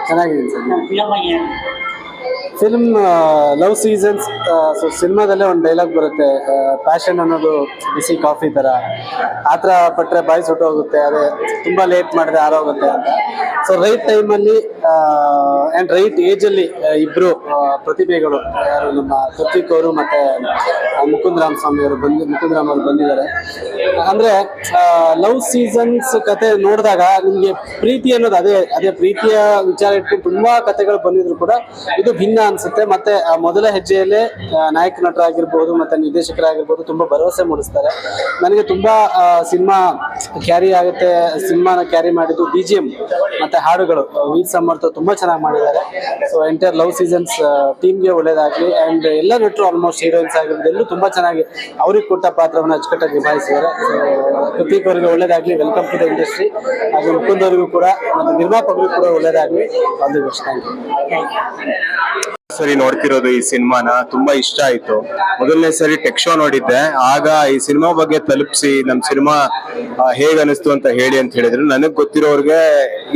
ಚೆನ್ನಾಗಿದೆ sir. Film love seasons. So ಸಿನಿಮಾದಲ್ಲೇ ಒಂದು ಡೈಲಾಗ್ ಬರುತ್ತೆ, ಪ್ಯಾಷನ್ ಅನ್ನೋದು ಬಿಸಿ ಕಾಫಿ ಥರ, ಆ ಥರ ಪಟ್ಟರೆ ಬಾಯಿ ಸುಟ್ಟೋಗುತ್ತೆ, ಅದೇ ತುಂಬ ಲೇಟ್ ಮಾಡಿದ್ರೆ ಆರೋಗುತ್ತೆ ಅಂತ. ಸೊ ರೈಟ್ ಟೈಮಲ್ಲಿ ಆ್ಯಂಡ್ ರೈಟ್ ಏಜಲ್ಲಿ ಇಬ್ಬರು ಪ್ರತಿಭೆಗಳು, ಯಾರು ನಮ್ಮ ಕರ್ತಿಕ್ ಅವರು ಮತ್ತು ಮುಕುಂದರಾಮ್ ಸ್ವಾಮಿ ಅವರು ಮುಕುಂದರಾಮ್ ಅವರು ಬಂದಿದ್ದಾರೆ. ಅಂದರೆ ಲವ್ ಸೀಸನ್ಸ್ ಕತೆ ನೋಡಿದಾಗ ನಿಮಗೆ ಪ್ರೀತಿ ಅನ್ನೋದು ಅದೇ ಪ್ರೀತಿಯ ವಿಚಾರ ಇಟ್ಕೊಂಡು ತುಂಬ ಕತೆಗಳು ಬಂದಿದ್ರು ಕೂಡ ಇದು ಭಿನ್ನ ಅನ್ಸುತ್ತೆ. ಮತ್ತೆ ಮೊದಲ ಹೆಜ್ಜೆಯಲ್ಲೇ ನಾಯಕ ನಟರಾಗಿರ್ಬೋದು ಮತ್ತೆ ನಿರ್ದೇಶಕರಾಗಿರ್ಬೋದು ತುಂಬಾ ಭರವಸೆ ಮೂಡಿಸ್ತಾರೆ. ನನಗೆ ತುಂಬಾ ಸಿನಿಮಾ ಕ್ಯಾರಿ ಆಗುತ್ತೆ. ಸಿನಿಮಾನ ಕ್ಯಾರಿ ಮಾಡಿದ್ದು BGM ಮತ್ತೆ ಹಾಡುಗಳು. ವೀರ್ ಸಮರ್ಥ ತುಂಬಾ ಚೆನ್ನಾಗಿ ಮಾಡಿದ್ದಾರೆ. ಸೊ ಎಂಟೈರ್ ಲವ್ ಸೀಸನ್ಸ್ ಟೀಮ್ಗೆ ಒಳ್ಳೇದಾಗ್ಲಿ. ಅಂಡ್ ಎಲ್ಲ ನಟರು ಆಲ್ಮೋಸ್ಟ್ ಹೀರೋಯಿನ್ಸ್ ಆಗಿರೋದು ಎಲ್ಲೂ ತುಂಬಾ ಚೆನ್ನಾಗಿ ಅವ್ರಿಗೆ ಕೊಟ್ಟ ಪಾತ್ರವನ್ನು ಅಚ್ಚುಕಟ್ಟಾಗಿ ನಿಭಾಯಿಸಿದ್ದಾರೆ. ಕೃತಿಕ್ ಅವರಿಗೆ ಒಳ್ಳೇದಾಗ್ಲಿ, ವೆಲ್ಕಮ್ ಟು ದ ಇಂಡಸ್ಟ್ರಿ. ಹಾಗೆ ಮುಕುಂದ್ ಅವರಿಗೂ ಕೂಡ ಮತ್ತೆ ನಿರ್ಮಾಪಕರಿಗೂ ಕೂಡ ಒಳ್ಳೇದಾಗ್ಲಿ. All the best. Thank you. ಸರಿ ನೋಡ್ತಿರೋದು ಈ ಸಿನಿಮಾನ ತುಂಬಾ ಇಷ್ಟ ಆಯ್ತು. ಮೊದಲನೇ ಸರಿ ಟೆಕ್ ಶೋ ನೋಡಿದ್ದೆ, ಆಗ ಈ ಸಿನಿಮಾ ಬಗ್ಗೆ ತಲುಪಿಸಿ ನಮ್ ಸಿನಿಮಾ ಹೇಗ್ ಅನಿಸ್ತು ಅಂತ ಹೇಳಿ ಅಂತ ಹೇಳಿದ್ರು. ನನಗ್ ಗೊತ್ತಿರೋರ್ಗೆ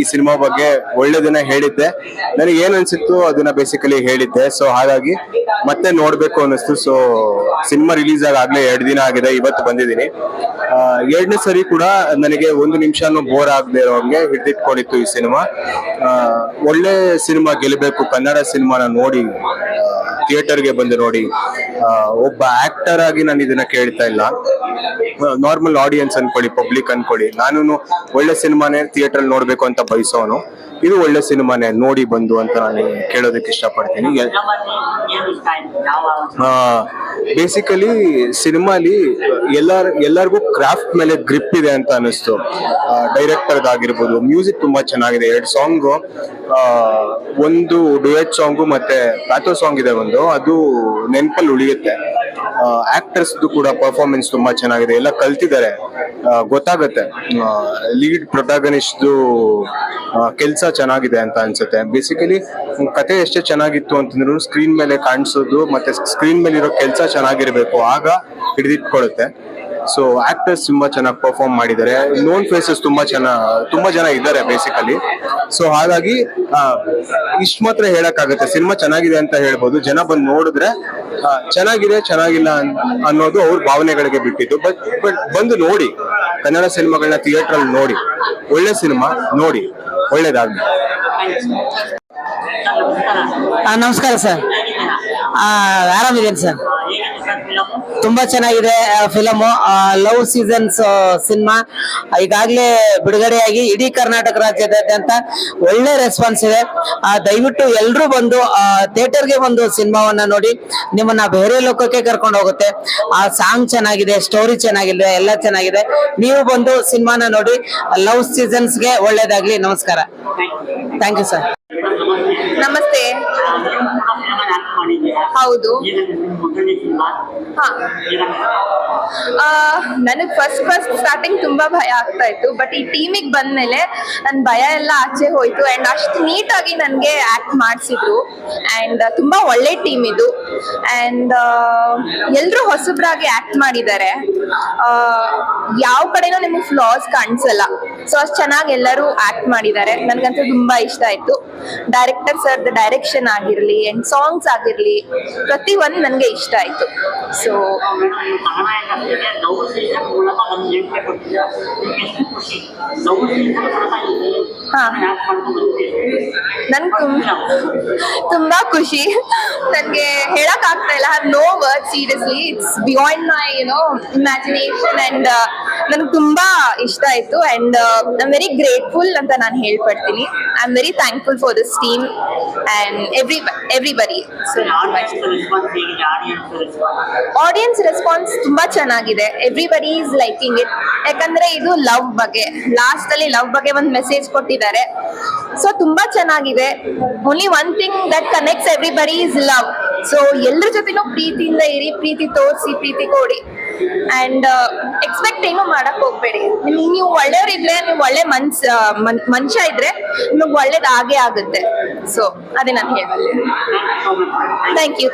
ಈ ಸಿನಿಮಾ ಬಗ್ಗೆ ಒಳ್ಳೆದನ್ನ ಹೇಳಿದ್ದೆ. ನನಗೆ ಏನ್ ಅನ್ಸಿತ್ತು ಅದನ್ನ ಬೇಸಿಕಲಿ ಹೇಳಿದ್ದೆ. ಸೊ ಹಾಗಾಗಿ ಮತ್ತೆ ನೋಡ್ಬೇಕು ಅನಿಸ್ತು. ಸೊ ಸಿನಿಮಾ ರಿಲೀಸ್ ಆಗ್ಲೇ 2 ದಿನ ಆಗಿದೆ, ಇವತ್ತು ಬಂದಿದ್ದೀನಿ. 2ನೇ ಸರಿ ಕೂಡ ನನಗೆ 1 ನಿಮಿಷನೂ ಬೋರ್ ಆಗದೆ ಇರೋಂಗೆ ಹಿಡಿದಿಟ್ಕೊಂಡಿತ್ತು ಈ ಸಿನಿಮಾ. ಒಳ್ಳೆ ಸಿನಿಮಾ ಗೆಲ್ಲಬೇಕು, ಕನ್ನಡ ಸಿನಿಮಾನ ನೋಡಿ ಥಿಯೇಟರ್ಗೆ ಬಂದು ನೋಡಿ. ಒಬ್ಬ ಆಕ್ಟರ್ ಆಗಿ ನಾನು ಇದನ್ನ ಕೇಳ್ತಾ ಇಲ್ಲ, ನಾರ್ಮಲ್ ಆಡಿಯನ್ಸ್ ಅನ್ಕೊಳ್ಳಿ, ಪಬ್ಲಿಕ್ ಅನ್ಕೊಳ್ಳಿ. ನಾನು ಒಳ್ಳೆ ಸಿನಿಮಾನೇ ಥಿಯೇಟರ್ ನೋಡ್ಬೇಕು ಅಂತ ಬಯಸೋನು. ಇದು ಒಳ್ಳೆ ಸಿನಿಮಾನೇ, ನೋಡಿ ಬಂದು ಅಂತ ನಾನು ಕೇಳೋದಕ್ಕೆ ಇಷ್ಟಪಡ್ತೀನಿ. ಬೇಸಿಕಲಿ ಸಿನಿಮಾಲಿ ಎಲ್ಲರಿಗೂ ಕ್ರಾಫ್ಟ್ ಮೇಲೆ ಗ್ರಿಪ್ ಇದೆ ಅಂತ ಅನಿಸ್ತು. ಡೈರೆಕ್ಟರ್ಗಾಗಿರ್ಬೋದು, ಮ್ಯೂಸಿಕ್ ತುಂಬಾ ಚೆನ್ನಾಗಿದೆ. 2 ಸಾಂಗು, ಒಂದು ಡುಯೆಟ್ ಸಾಂಗು ಮತ್ತೆ ಪ್ಯಾಥೋ ಸಾಂಗ್ ಇದೆ ಒಂದು, ಅದು ನೆನಪಲ್ಲಿ ಉಳಿಯುತ್ತೆ. ಆಕ್ಟರ್ಸ್ ಕೂಡ ಪರ್ಫಾರ್ಮೆನ್ಸ್ ತುಂಬಾ ಚೆನ್ನಾಗಿದೆ, ಎಲ್ಲ ಕಲ್ತಿದ್ದಾರೆ, ಗೊತ್ತಾಗತ್ತೆ. ಲೀಡ್ ಪ್ರೊಟಾಗನಿಸ್ಟ್ ಕೆಲಸ ಚೆನ್ನಾಗಿದೆ ಅಂತ ಅನ್ಸುತ್ತೆ. ಬೇಸಿಕಲಿ ಕತೆ ಎಷ್ಟೇ ಚೆನ್ನಾಗಿತ್ತು ಅಂತಂದ್ರು ಸ್ಕ್ರೀನ್ ಮೇಲೆ ಕಾಣಿಸೋದು ಮತ್ತೆ ಸ್ಕ್ರೀನ್ ಮೇಲೆ ಇರೋ ಕೆಲಸ ಚೆನ್ನಾಗಿರ್ಬೇಕು, ಆಗ ಹಿಡಿದಿಟ್ಕೊಳ್ಳುತ್ತೆ. ಸೊ ಆಕ್ಟರ್ಸ್ ತುಂಬಾ ಚೆನ್ನಾಗಿ ಪರ್ಫಾರ್ಮ್ ಮಾಡಿದ್ದಾರೆ. ನೋನ್ ಫೇಸಸ್ ತುಂಬಾ ಜನ ಇದ್ದಾರೆ ಬೇಸಿಕಲಿ. ಸೊ ಹಾಗಾಗಿ ಇಷ್ಟ ಮಾತ್ರ ಹೇಳಕ್ಕಾಗತ್ತೆ, ಸಿನಿಮಾ ಚೆನ್ನಾಗಿದೆ ಅಂತ ಹೇಳ್ಬೋದು. ಜನ ಬಂದು ನೋಡಿದ್ರೆ ಚೆನ್ನಾಗಿದೆ ಚೆನ್ನಾಗಿಲ್ಲ ಅನ್ನೋದು ಅವ್ರ ಭಾವನೆಗಳಿಗೆ ಬಿಟ್ಟಿದ್ದು. ಬಟ್ ಬಂದು ನೋಡಿ, ಕನ್ನಡ ಸಿನಿಮಾಗಳನ್ನ ಥಿಯೇಟರ್ ಅಲ್ಲಿ ನೋಡಿ, ಒಳ್ಳೆ ಸಿನಿಮಾ ನೋಡಿ, ಒಳ್ಳೇದಾಗ್ಲಿ. ನಮಸ್ಕಾರ ಸರ್, ಆರಾಮಿದ್ದೇನೆ ಸರ್. ತುಂಬಾ ಚೆನ್ನಾಗಿದೆ ಫಿಲಮು. ಲವ್ ಸೀಸನ್ಸ್ ಸಿನಿಮಾ ಈಗಾಗಲೇ ಬಿಡುಗಡೆಯಾಗಿ ಇಡೀ ಕರ್ನಾಟಕ ರಾಜ್ಯದಾದ್ಯಂತ ಒಳ್ಳೆ ರೆಸ್ಪಾನ್ಸ್ ಇದೆ. ದಯವಿಟ್ಟು ಎಲ್ಲರೂ ಬಂದು ಥಿಯೇಟರ್ಗೆ ಬಂದು ಸಿನಿಮಾವನ್ನ ನೋಡಿ, ನಿಮ್ಮನ್ನ ಬೇರೆ ಲೋಕಕ್ಕೆ ಕರ್ಕೊಂಡು ಹೋಗುತ್ತೆ. ಆ ಸಾಂಗ್ ಚೆನ್ನಾಗಿದೆ, ಸ್ಟೋರಿ ಚೆನ್ನಾಗಿದೆ, ಎಲ್ಲ ಚೆನ್ನಾಗಿದೆ. ನೀವು ಬಂದು ಸಿನಿಮಾನ ನೋಡಿ, ಲವ್ ಸೀಸನ್ಸ್ಗೆ ಒಳ್ಳೇದಾಗ್ಲಿ. ನಮಸ್ಕಾರ. Thank you sir. ನಮಸ್ತೆ. ಹೌದು, ನನಗ್ ಫಸ್ಟ್ ಸ್ಟಾರ್ಟಿಂಗ್ ತುಂಬಾ ಭಯ ಆಗ್ತಾ ಇತ್ತು. ಬಟ್ ಈ ಟೀಮಿಗೆ ಬಂದ್ಮೇಲೆ ನನ್ ಭಯ ಎಲ್ಲ ಆಚೆ ಹೋಯ್ತು. ಅಂಡ್ ಅಷ್ಟು ನೀಟಾಗಿ ನನ್ಗೆ ಆಕ್ಟ್ ಮಾಡಿಸಿದ್ರು. ಅಂಡ್ ತುಂಬಾ ಒಳ್ಳೆ ಟೀಮ್ ಇದು. ಅಂಡ್ ಎಲ್ರು ಹೊಸಬ್ರಾಗಿ ಆಕ್ಟ್ ಮಾಡಿದ್ದಾರೆ. ಯಾವ ಕಡೆನೂ ನಿಮ್ಗೆ ಫ್ಲಾಸ್ ಕಾಣಿಸಲ್ಲ. ಸೊ ಅಷ್ಟು ಚೆನ್ನಾಗಿ ಎಲ್ಲರೂ ಆಕ್ಟ್ ಮಾಡಿದ್ದಾರೆ. ನನ್ಗಂತೂ ತುಂಬಾ ಇಷ್ಟ ಆಯ್ತು. ಡೈರೆಕ್ಟರ್ ಸರ್ ಡೈರೆಕ್ಷನ್ ಆಗಿರ್ಲಿ ಅಂಡ್ ಸಾಂಗ್ಸ್ ಆಗಿರ್ಲಿ, ಪ್ರತಿ ಒಂದು ನನ್ಗೆ ಇಷ್ಟ ಆಯ್ತು. ಸೊ ನನ್ಗೆ ತುಂಬಾ ಖುಷಿ. ನನ್ಗೆ ಹೇಳಕ್ ಆಗ್ತಾ ಇಲ್ಲ. No word, seriously it's beyond my imagination. And ನನ್ಗೆ ತುಂಬಾ ಇಷ್ಟ ಆಯ್ತು. And I am very grateful ಅಂತ ನಾನು ಹೇಳ್ಪಡ್ತೀನಿ. I am very thankful for this team and everybody. Audience response ತುಂಬಾ ಚೆನ್ನಾಗಿದೆ. Everybody is liking it. ಯಾಕಂದ್ರೆ ಇದು ಲವ್ ಬಗ್ಗೆ, ಲಾಸ್ಟ್ ಅಲ್ಲಿ ಲವ್ ಬಗ್ಗೆ ಒಂದು ಮೆಸೇಜ್ ಕೊಟ್ಟಿದ್ದಾರೆ. ಸೊ ತುಂಬಾ ಚೆನ್ನಾಗಿದೆ. Only one thing that connects everybody is love. So ಎಲ್ಲರ ಜೊತೆನೂ ಪ್ರೀತಿಯಿಂದ ಇರಿ, ಪ್ರೀತಿ ತೋರಿಸಿ, ಪ್ರೀತಿ ಕೊಡಿ. ಅಂಡ್ ಎಕ್ಸ್ಪೆಕ್ಟ್ ಏನು ಮಾಡಕ್ ಹೋಗ್ಬೇಡಿ. ನೀವು ಒಳ್ಳೆಯವ್ರಿದ್ರೆ, ನೀವು ಒಳ್ಳೆ ಮನುಷ್ಯ ಇದ್ರೆ ನಿಮಗೆ ಒಳ್ಳೇದು ಆಗೇ ಆಗುತ್ತೆ. ಸೊ ಅದೇ ನಾನು ಹೇಳಬಲ್ಲೆ. Thank you.